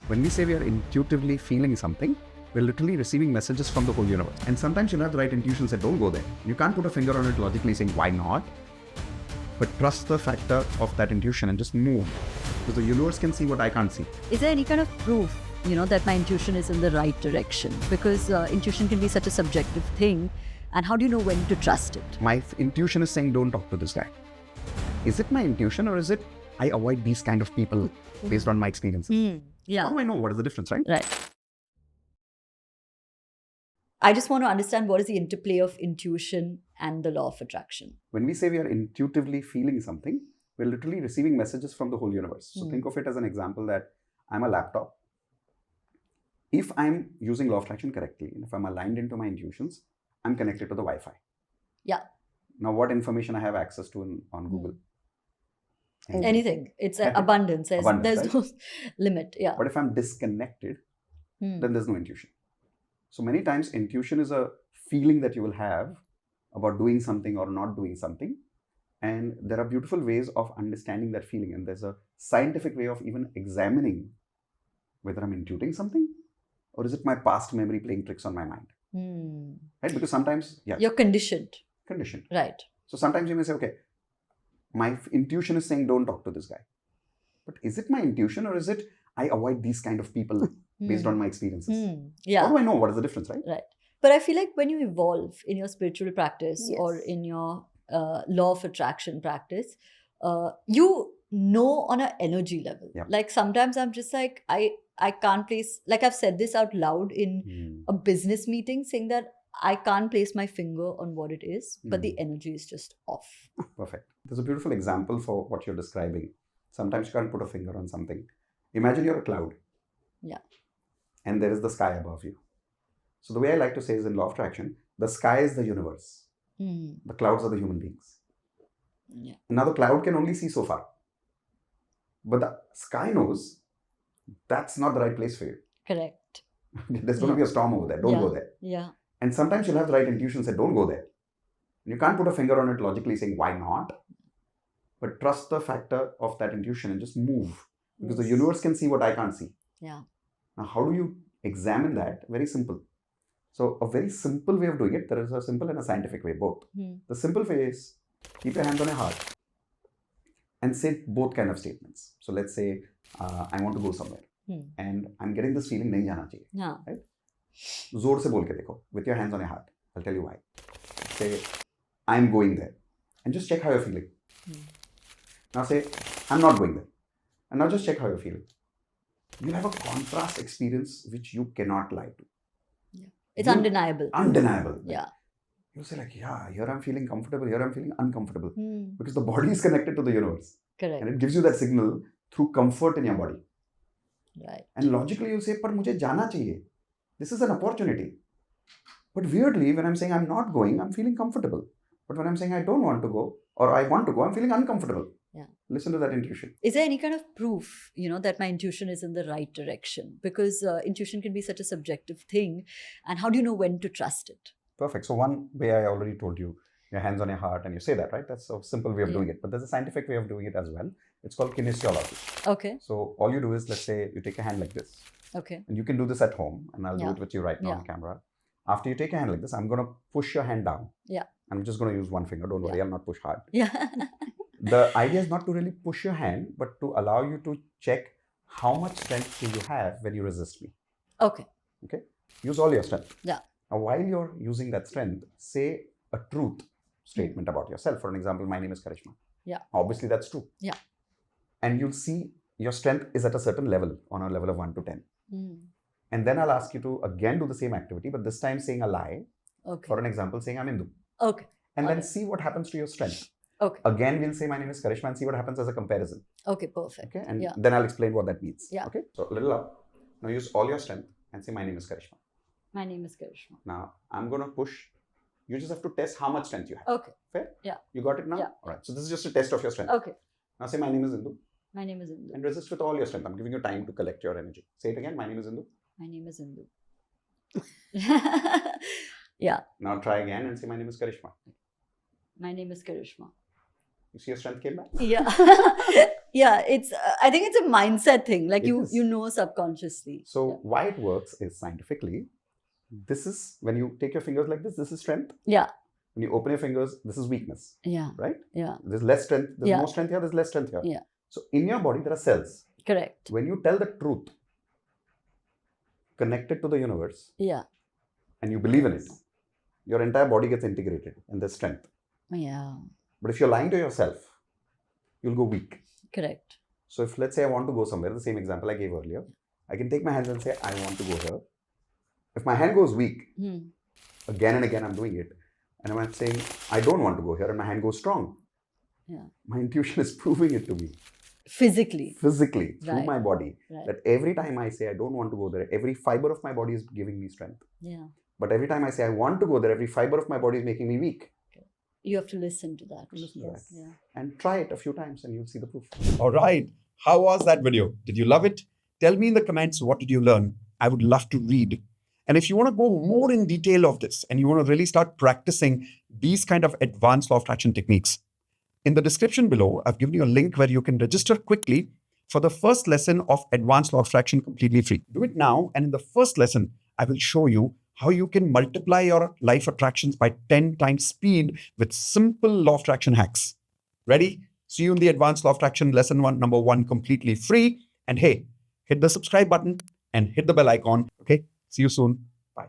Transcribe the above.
When we say we are intuitively feeling something, we're literally receiving messages from the whole universe. And sometimes you'll have the right intuitions that don't go there. You can't put a finger on it logically saying, why not? But trust the factor of that intuition and just move. Because the universe can see what I can't see. Is there any kind of proof, that my intuition is in the right direction? Because intuition can be such a subjective thing. And how do you know when to trust it? My intuition is saying, don't talk to this guy. Is it my intuition or is it I avoid these kind of people based on my experiences? Yeah. How do I know what is the difference, right? Right. I just want to understand what is the interplay of intuition and the law of attraction. When we say we are intuitively feeling something, we're literally receiving messages from the whole universe. So think of it as an example that I'm a laptop. If I'm using law of attraction correctly, and if I'm aligned into my intuitions, I'm connected to the Wi-Fi. Yeah. Now, what information I have access to on Google? Anything. It's abundance. There's Abundance, there's right? no limit. Yeah. But if I'm disconnected, then there's no intuition. So many times intuition is a feeling that you will have about doing something or not doing something. And there are beautiful ways of understanding that feeling. And there's a scientific way of even examining whether I'm intuiting something or is it my past memory playing tricks on my mind. Right? Because sometimes, You're conditioned. Right. So sometimes you may say, okay, my intuition is saying don't talk to this guy. But is it my intuition or is it I avoid these kind of people based on my experiences? Yeah. How do I know what is the difference, right? Right. But I feel like when you evolve in your spiritual practice or Yes. in your law of attraction practice, you know on an energy level. Yeah. Like sometimes I'm just like, I can't place, like I've said this out loud in a business meeting saying that I can't place my finger on what it is, but the energy is just off. Perfect. There's a beautiful example for what you're describing. Sometimes you can't put a finger on something. Imagine you're a cloud. Yeah. And there is the sky above you. So the way I like to say is in law of attraction, the sky is the universe. The clouds are the human beings. Yeah. Now the cloud can only see so far. But the sky knows that's not the right place for you. Correct. There's going to be a storm over there. Don't go there. Yeah. And sometimes you'll have the right intuitions that don't go there. You can't put a finger on it logically saying, why not? But trust the factor of that intuition and just move. Because the universe can see what I can't see. Yeah. Now, how do you examine that? Very simple. So, a very simple way of doing it, there is a simple and a scientific way, both. The simple way is keep your hands on your heart and say both kind of statements. So, let's say, I want to go somewhere and I'm getting this feeling, nahi jana chahiye. Yeah. Right? Zor se bol ke dekho, with your hands on your heart. I'll tell you why. Say, I'm going there. And just check how you're feeling. Now say, I'm not going there. And now just check how you're feeling. You'll have a contrast experience which you cannot lie to. Yeah. It's undeniable. Undeniable. Yeah. You say like, yeah, here I'm feeling comfortable, here I'm feeling uncomfortable. Because the body is connected to the universe. Correct. And it gives you that signal through comfort in your body. Right. And logically you say, par mujhe jana chahiye. This is an opportunity. But weirdly, when I'm saying I'm not going, I'm feeling comfortable. But when I'm saying I don't want to go, or I want to go, I'm feeling uncomfortable. Yeah. Listen to that intuition. Is there any kind of proof, that my intuition is in the right direction? Because intuition can be such a subjective thing. And how do you know when to trust it? Perfect. So one way I already told you, your hands on your heart and you say that, right? That's a simple way of doing it. But there's a scientific way of doing it as well. It's called kinesiology. Okay. So all you do is, let's say you take a hand like this. Okay. And you can do this at home. And I'll do it with you right now on camera. After you take a hand like this, I'm going to push your hand down. Yeah. I'm just going to use one finger. Don't worry, I'll not push hard. Yeah. The idea is not to really push your hand, but to allow you to check how much strength do you have when you resist me. Okay. Okay. Use all your strength. Yeah. Now, while you're using that strength, say a truth statement about yourself. For an example, my name is Karishma. Yeah. Obviously, that's true. Yeah. And you'll see your strength is at a certain level, on a level of 1 to 10. And then I'll ask you to again do the same activity, but this time saying a lie. Okay. For an example, saying I'm Hindu. Okay. And then see what happens to your strength. Okay. Again, we'll say my name is Karishma and see what happens as a comparison. Okay, perfect. Okay. And then I'll explain what that means. Yeah. Okay. So a little up. Now use all your strength and say my name is Karishma. My name is Karishma. Now I'm going to push. You just have to test how much strength you have. Okay. Fair? Yeah. You got it now? Yeah. All right. So this is just a test of your strength. Okay. Now say my name is Indu. My name is Indu. And resist with all your strength. I'm giving you time to collect your energy. Say it again. My name is Indu. My name is Indu. Yeah. Now try again and say my name is Karishma. My name is Karishma. You see your strength came back? Yeah. Yeah, it's I think it's a mindset thing. Like It you is. know subconsciously. So Yeah. why it works is scientifically, this is when you take your fingers like this is strength. Yeah. When you open your fingers, this is weakness. Yeah. Right? Yeah. There's less strength, there's Yeah. more strength here, there's less strength here. Yeah. So in your body, there are cells. Correct. When you tell the truth, connected to the universe, Yeah. and you believe in it, your entire body gets integrated and there's strength. Yeah. But if you're lying to yourself, you'll go weak. Correct. So if let's say I want to go somewhere, the same example I gave earlier, I can take my hands and say, I want to go here. If my hand goes weak, again and again I'm doing it, and I'm saying, I don't want to go here, and my hand goes strong. Yeah. My intuition is proving it to me. Physically, through Right. my body, Right. that every time I say I don't want to go there, every fiber of my body is giving me strength. Yeah. But every time I say I want to go there, every fiber of my body is making me weak. You have to listen to that. Yes. Yeah. And try it a few times and you'll see the proof. All right. How was that video? Did you love it? Tell me in the comments, what did you learn? I would love to read. And if you want to go more in detail of this and you want to really start practicing these kind of advanced law of attraction techniques, in the description below, I've given you a link where you can register quickly for the first lesson of advanced law of attraction completely free. Do it now. And in the first lesson, I will show you how you can multiply your life attractions by 10 times speed with simple law of attraction hacks. Ready? See you in the advanced law of attraction lesson number one, completely free. And hey, hit the subscribe button and hit the bell icon. Okay. See you soon. Bye.